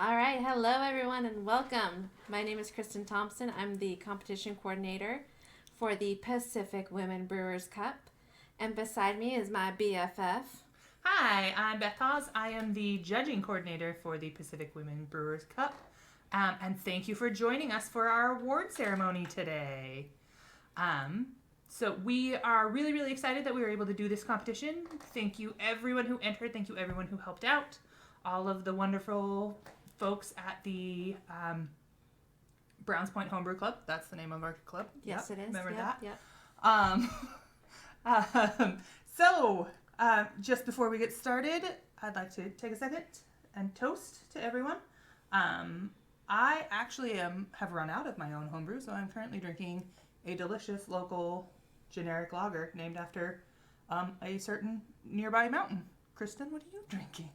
All right, hello everyone and welcome. My name is Kristen Thompson. I'm the competition coordinator for the Pacific Women Brewers Cup. And beside me is my BFF. Hi, I'm Beth Hawes. I am the judging coordinator for the Pacific Women Brewers Cup. And thank you for joining us for our award ceremony today. So we are really, really excited that we were able to do this competition. Thank you everyone who entered. Thank you everyone who helped out. All of the wonderful folks at the Browns Point Homebrew Club. That's the name of our club. Yes, Yep, it is. Remember Yep, that? Yep. Just before we get started, I'd like to take a second and toast to everyone. I actually have run out of my own homebrew, so I'm currently drinking a delicious local generic lager named after a certain nearby mountain. Kristen, what are you drinking?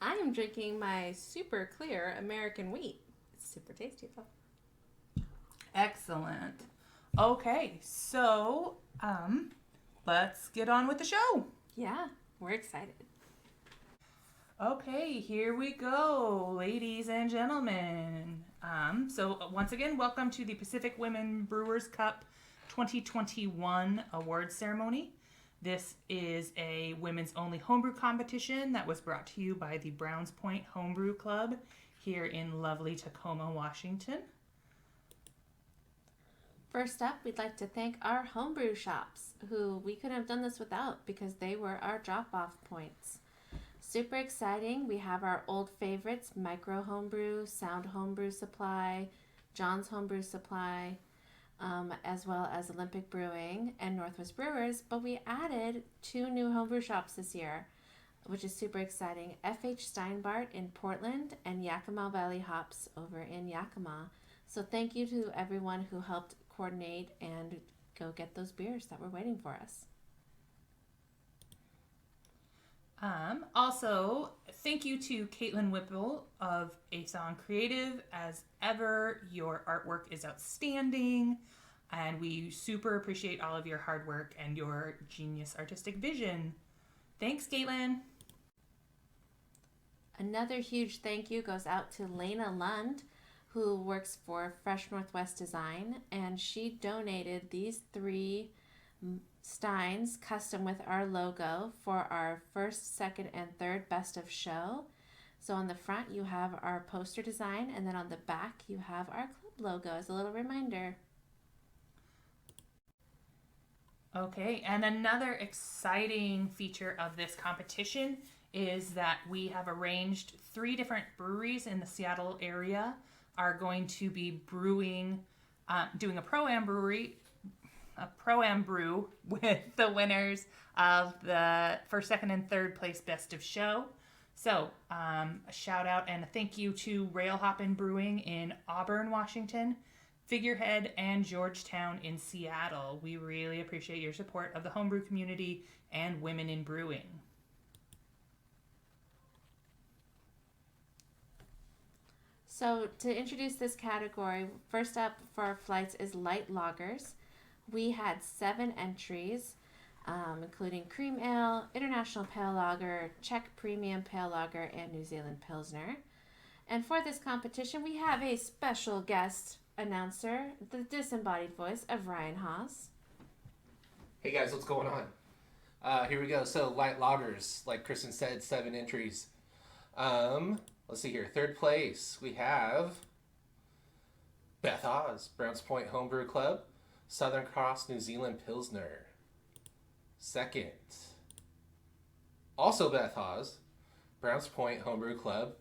I am drinking my super clear American wheat. It's super tasty though. Excellent. Okay, so let's get on with the show. Yeah, we're excited. Okay, here we go, ladies and gentlemen. So once again, welcome to the Pacific Women Brewers Cup 2021 award ceremony. This is a women's only homebrew competition that was brought to you by the Browns Point Homebrew Club here in lovely Tacoma, Washington. First up, we'd like to thank our homebrew shops, who we couldn't have done this without because they were our drop-off points. Super exciting. We have our old favorites, Micro Homebrew, Sound Homebrew Supply, John's Homebrew Supply, as well as Olympic Brewing and Northwest Brewers. But we added 2 new homebrew shops this year, which is super exciting. F.H. Steinbart in Portland and Yakima Valley Hops over in Yakima. So thank you to everyone who helped coordinate and go get those beers that were waiting for us. Also, thank you to Caitlin Whipple of ASON Creative. As ever, your artwork is outstanding, and we super appreciate all of your hard work and your genius artistic vision. Thanks, Caitlin. Another huge thank you goes out to Lena Lund, who works for Fresh Northwest Design, and she donated these 3 steins custom with our logo for our first, second, and third best of show. So on the front you have our poster design, and then on the back you have our club logo as a little reminder. Okay, and another exciting feature of this competition is that we have arranged 3 different breweries in the Seattle area are going to be brewing, doing a Pro-Am brew with the winners of the first, second, and third place best of show. So a shout out and a thank you to Rail Hoppin' Brewing in Auburn, Washington, Figurehead, and Georgetown in Seattle. We really appreciate your support of the homebrew community and women in brewing. So to introduce this category, first up for our flights is light lagers. We had 7 entries, including Cream Ale, International Pale Lager, Czech Premium Pale Lager, and New Zealand Pilsner. And for this competition, we have a special guest announcer, the disembodied voice of Ryan Haas. Hey guys, what's going on? Here we go. So light lagers, like Kristen said, 7 entries. Let's see here. Third place, we have Beth Hawes, Browns Point Homebrew Club, Southern Cross New Zealand Pilsner. Second, also Beth Hawes, Browns Point Homebrew Club,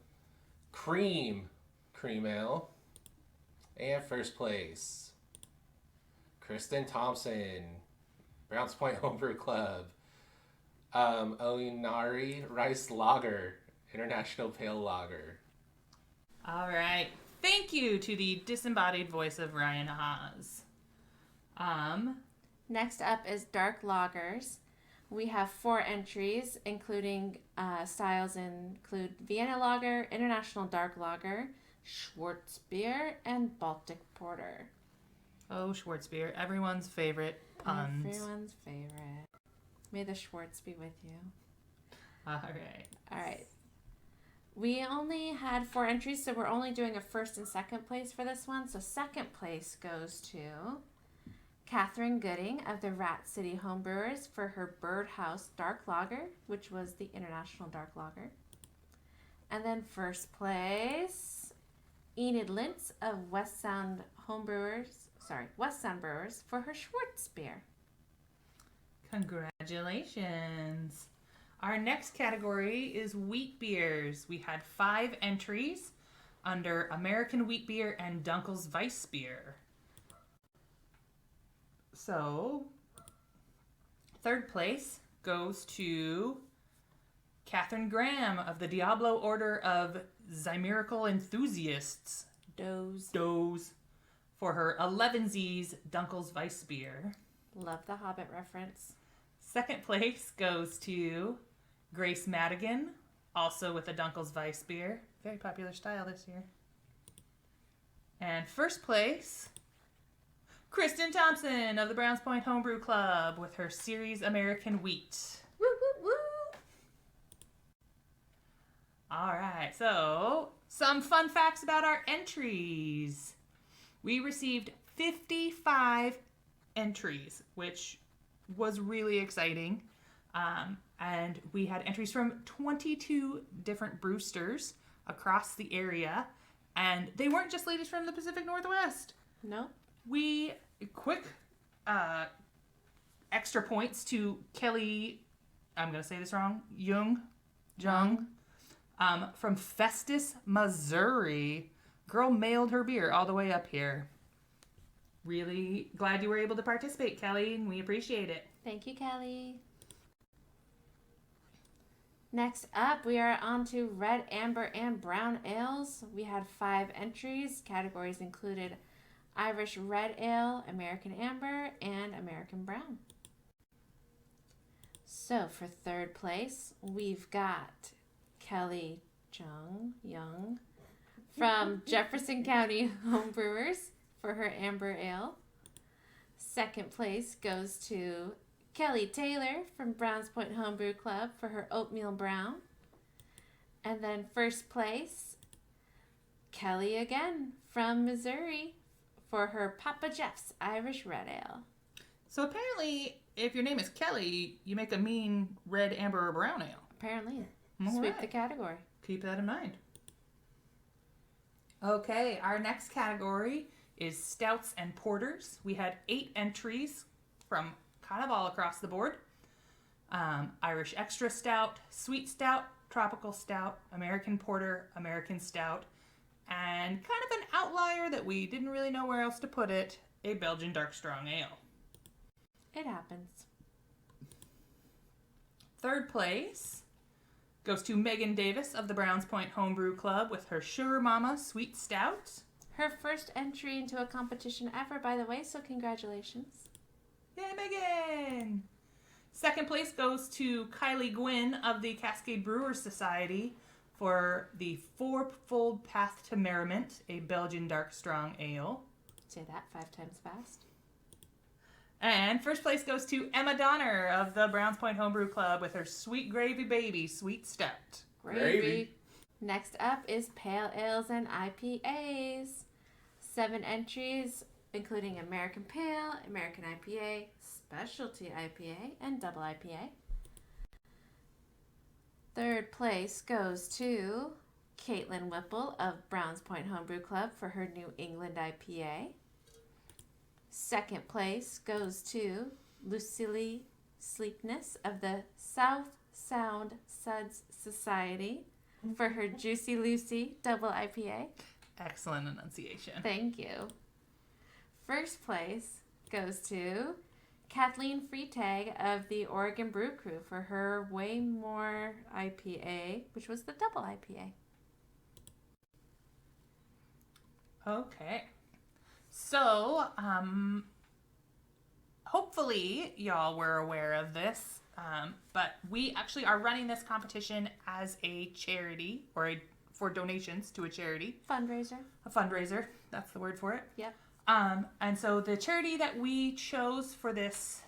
Cream Ale. And first place, Kristen Thompson, Browns Point Homebrew Club, Oinari Rice Lager, International Pale Lager. All right. Thank you to the disembodied voice of Ryan Haas. Next up is dark lagers. We have 4 entries, including styles include Vienna Lager, International Dark Lager, Schwarzbier, and Baltic Porter. Oh, Schwarzbier, everyone's favorite puns. Everyone's favorite. May the Schwartz be with you. All right. All right. We only had 4 entries, so we're only doing a first and second place for this one. So second place goes to Catherine Gooding of the Rat City Homebrewers for her Birdhouse Dark Lager, which was the International Dark Lager. And then first place, Enid Lintz of West Sound Brewers for her Schwartz beer. Congratulations. Our next category is wheat beers. We had 5 entries under American Wheat Beer and Dunkel's Weiss Beer. So, third place goes to Catherine Graham of the Diablo Order of Zymerical Enthusiasts. Doze. For her 11Z's Dunkel's Weiss Beer. Love the Hobbit reference. Second place goes to Grace Madigan, also with the Dunkel's Weiss Beer. Very popular style this year. And first place, Kristen Thompson of the Browns Point Homebrew Club with her Series American Wheat. Woo, woo, woo! All right, so some fun facts about our entries. We received 55 entries, which was really exciting. And we had entries from 22 different brewsters across the area. And they weren't just ladies from the Pacific Northwest. No. Quick extra points to Kelly, I'm going to say this wrong, Jung, from Festus, Missouri. Girl mailed her beer all the way up here. Really glad you were able to participate, Kelly, and we appreciate it. Thank you, Kelly. Next up, we are on to red, amber, and brown ales. We had 5 entries. Categories included Irish red ale, American amber, and American brown. So for third place, we've got Kelly Young from Jefferson County Homebrewers for her amber ale. Second place goes to Kelly Taylor from Browns Point Homebrew Club for her oatmeal brown. And then first place, Kelly again from Missouri for her Papa Jeff's Irish Red Ale. So apparently, if your name is Kelly, you make a mean red, amber, or brown ale. Apparently. All Sweep right. the category. Keep that in mind. Okay, our next category is Stouts and Porters. We had 8 entries from kind of all across the board. Irish Extra Stout, Sweet Stout, Tropical Stout, American Porter, American Stout, and kind of an outlier that we didn't really know where else to put it, a Belgian Dark Strong Ale. It happens. Third place goes to Megan Davis of the Browns Point Homebrew Club with her Sugar Mama Sweet Stout. Her first entry into a competition ever, by the way, so congratulations. Yay, Megan! Second place goes to Kylie Gwynn of the Cascade Brewers Society for the Fourfold Path to Merriment, a Belgian Dark Strong Ale. Say that 5 times fast. And first place goes to Emma Donner of the Browns Point Homebrew Club with her Sweet Gravy Baby Sweet Stout. Gravy. Next up is Pale Ales and IPAs. 7 entries, including American Pale, American IPA, Specialty IPA, and Double IPA. Third place goes to Caitlin Whipple of Browns Point Homebrew Club for her New England IPA. Second place goes to Lucille Sleepness of the South Sound Suds Society for her Juicy Lucy Double IPA. Excellent enunciation. Thank you. First place goes to Kathleen Freitag of the Oregon Brew Crew for her Way More IPA, which was the Double IPA. Okay. So, hopefully y'all were aware of this, but we actually are running this competition as a charity for donations to a charity. Fundraiser. A fundraiser. That's the word for it. Yep. And so the charity that we chose for this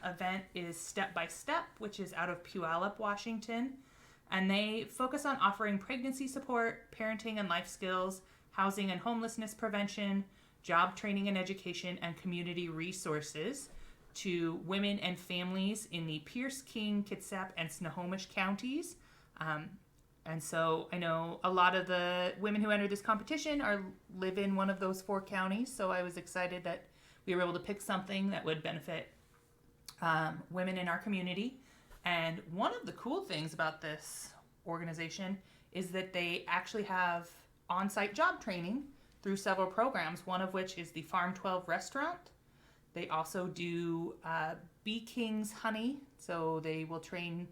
event is Step by Step, which is out of Puyallup, Washington. And they focus on offering pregnancy support, parenting and life skills, housing and homelessness prevention, job training and education, and community resources to women and families in the Pierce, King, Kitsap, and Snohomish counties. And so I know a lot of the women who entered this competition live in one of those 4 counties. So I was excited that we were able to pick something that would benefit women in our community. And one of the cool things about this organization is that they actually have on-site job training through several programs, one of which is the Farm 12 restaurant. They also do Bee King's honey, so they will train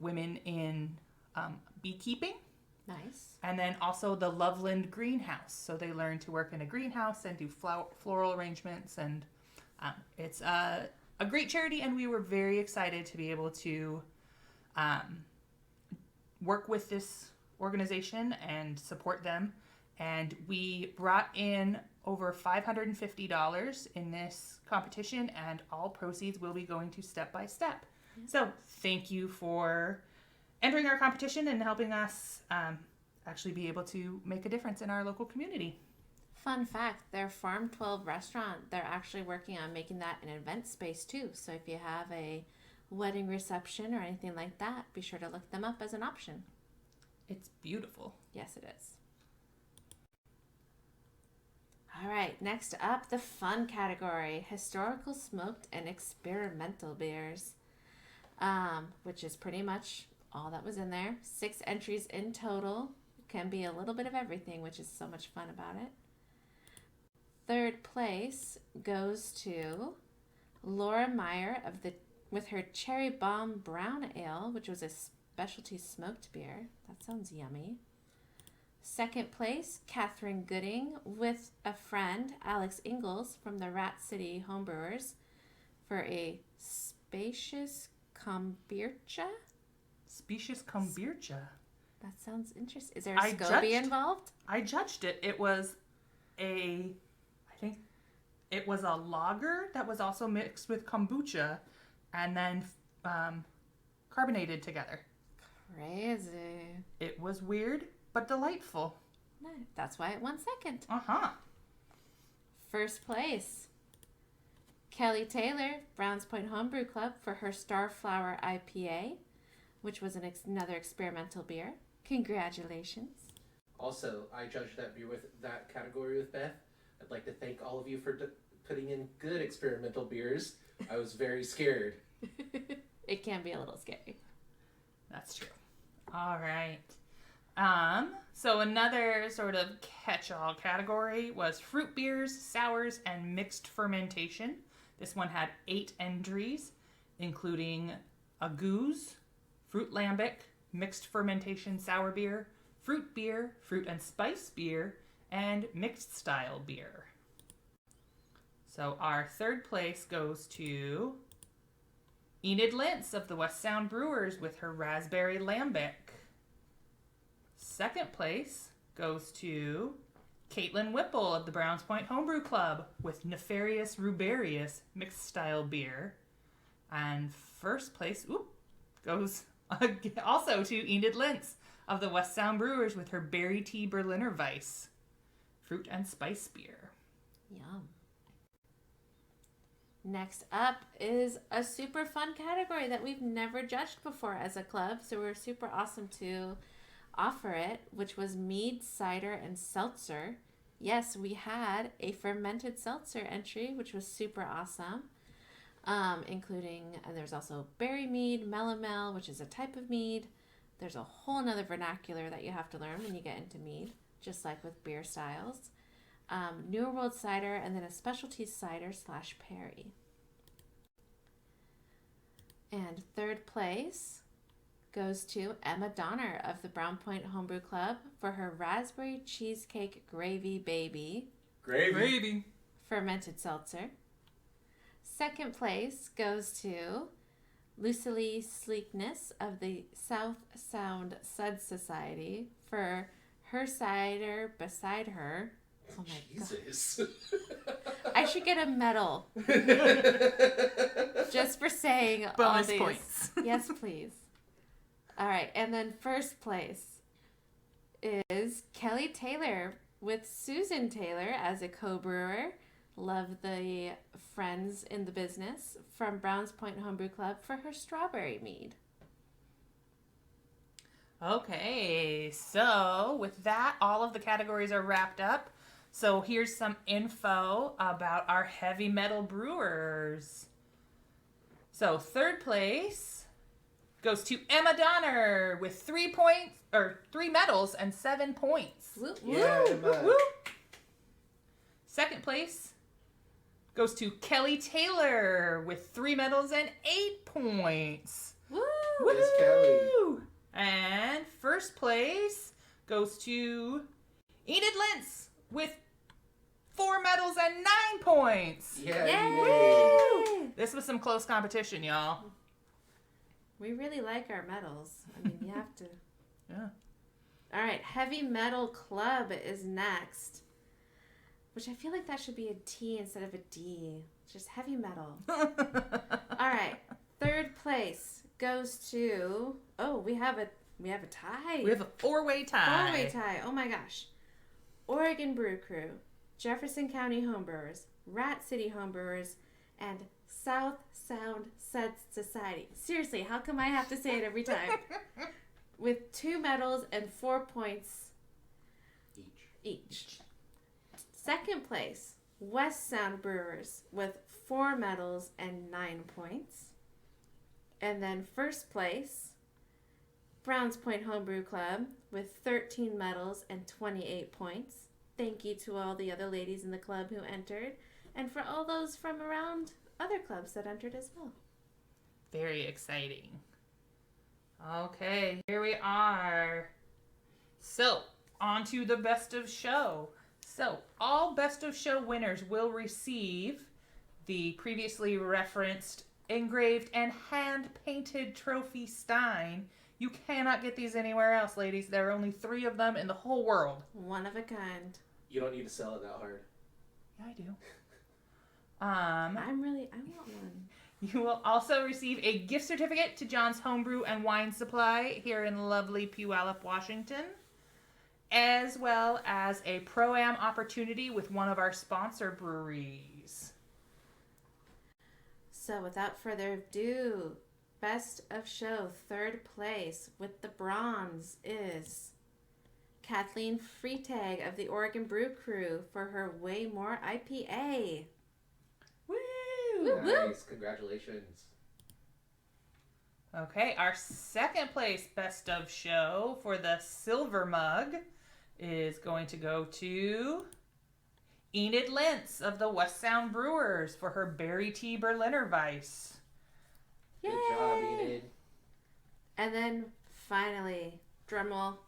women in beekeeping. Nice. And then also the Loveland greenhouse, so they learn to work in a greenhouse and do floral arrangements, and it's a great charity, and we were very excited to be able to work with this organization and support them. And we brought in over $550 in this competition, and all proceeds will be going to Step by Step. So thank you for entering our competition and helping us actually be able to make a difference in our local community. Fun fact, their Farm 12 restaurant, they're actually working on making that an event space too. So if you have a wedding reception or anything like that, be sure to look them up as an option. It's beautiful. Yes, it is. All right, next up, the fun category, historical smoked and experimental beers, which is pretty much all that was in there. 6 entries in total. Can be a little bit of everything, which is so much fun about it. Third place goes to Laura Meyer with her Cherry Bomb Brown Ale, which was a specialty smoked beer. That sounds yummy. Second place, Catherine Gooding with a friend, Alex Ingalls from the Rat City Homebrewers, for a Spacious Kombucha. Specious kombucha. That sounds interesting. Is there a SCOBY involved? I judged it. It was a lager that was also mixed with kombucha and then carbonated together. Crazy. It was weird, but delightful. No, that's why it won second. Uh-huh. First place, Kelly Taylor, Browns Point Homebrew Club, for her Starflower IPA, which was another experimental beer. Congratulations. Also, I judged that category with Beth. I'd like to thank all of you for putting in good experimental beers. I was very scared. It can be a little scary. That's true. All right. So another sort of catch-all category was fruit beers, sours, and mixed fermentation. This one had 8 entries, including a goose, fruit lambic, mixed fermentation sour beer, fruit and spice beer, and mixed style beer. So our third place goes to Enid Lintz of the West Sound Brewers with her raspberry lambic. Second place goes to Caitlin Whipple of the Browns Point Homebrew Club with Nefarious Rubarious mixed style beer. And first place goes also to Enid Lintz of the West Sound Brewers with her Berry Tea Berliner Weiss fruit and spice beer. Yum. Next up is a super fun category that we've never judged before as a club, so we're super awesome to offer it, which was Mead, Cider, and Seltzer. Yes, we had a fermented seltzer entry, which was super awesome, including, and there's also berry mead, melomel, which is a type of mead. There's a whole nother vernacular that you have to learn when you get into mead, just like with beer styles. New World Cider, and then a specialty cider / Perry. And third place goes to Emma Donner of the Brown Point Homebrew Club for her Raspberry Cheesecake Gravy Baby Gravy. fermented seltzer. Second place goes to Lucille Sleekness of the South Sound Sud Society for her cider beside her. Oh my Jesus. God. I should get a medal just for saying Bonus all these. points. Yes, please. All right, and then first place is Kelly Taylor with Susan Taylor as a co-brewer. Love the friends in the business from Browns Point Homebrew Club for her strawberry mead. Okay, so with that, all of the categories are wrapped up. So here's some info about our heavy metal brewers. So third place goes to Emma Donner with 3 medals and 7 points. Woo, Yeah, woo. Emma. Woo! Second place goes to Kelly Taylor with 3 medals and 8 points. Woo! Yes, Kelly. Woo! And first place goes to Enid Lentz with 4 medals and 9 points. Yeah, Yay! you did. Yay! This was some close competition, y'all. We really like our medals. I mean, you have to. Yeah. All right, Heavy Metal Club is next, which I feel like that should be a T instead of a D. It's just heavy metal. All right, third place goes to. Oh, we have a tie. We have a 4-way tie. Four-way tie. Oh my gosh. Oregon Brew Crew, Jefferson County Homebrewers, Rat City Homebrewers, and South Sound Society. Seriously, how come I have to say it every time? With 2 medals and 4 points each. Second place, West Sound Brewers with 4 medals and 9 points. And then first place, Browns Point Homebrew Club with 13 medals and 28 points. Thank you to all the other ladies in the club who entered, and for all those from around other clubs that entered as well. Very exciting. Okay, here we are. So, on to the best of show. So, all best of show winners will receive the previously referenced engraved and hand-painted trophy stein. You cannot get these anywhere else, ladies. There are only 3 of them in the whole world. One of a kind. You don't need to sell it that hard. Yeah, I do. I want one. You will also receive a gift certificate to John's Homebrew and Wine Supply here in lovely Puyallup, Washington, as well as a Pro-Am opportunity with one of our sponsor breweries. So without further ado, best of show, third place with the bronze is Kathleen Freitag of the Oregon Brew Crew for her Way More IPA. Woo! Woo! Nice, congratulations. Okay, our second place best of show for the silver mug is going to go to Enid Lentz of the West Sound Brewers for her Berry Tea Berliner Weiss. Good job, Enid. And then finally, drumroll.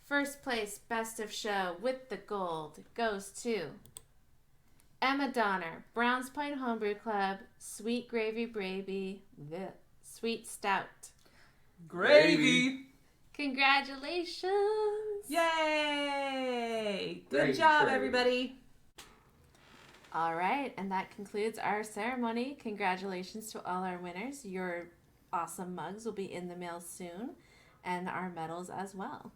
First place best of show with the gold goes to Emma Donner, Browns Point Homebrew Club, Sweet Gravy Baby, the Sweet Stout. Gravy! Congratulations! Yay! Good Great job, trade. everybody. All right, and that concludes our ceremony. Congratulations to all our winners. Your awesome mugs will be in the mail soon, and our medals as well.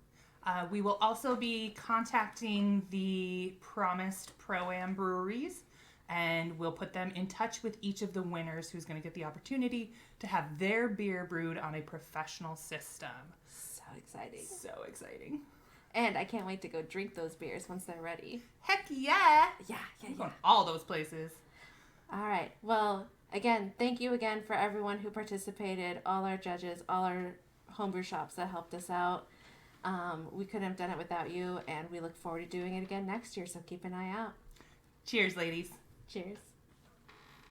We will also be contacting the promised Pro-Am breweries, and we'll put them in touch with each of the winners who's going to get the opportunity to have their beer brewed on a professional system. So exciting. So exciting. And I can't wait to go drink those beers once they're ready. Heck yeah! Yeah. I'm going all those places. All right. Well, again, thank you again for everyone who participated, all our judges, all our homebrew shops that helped us out. We couldn't have done it without you, and we look forward to doing it again next year, so keep an eye out. Cheers, ladies. Cheers.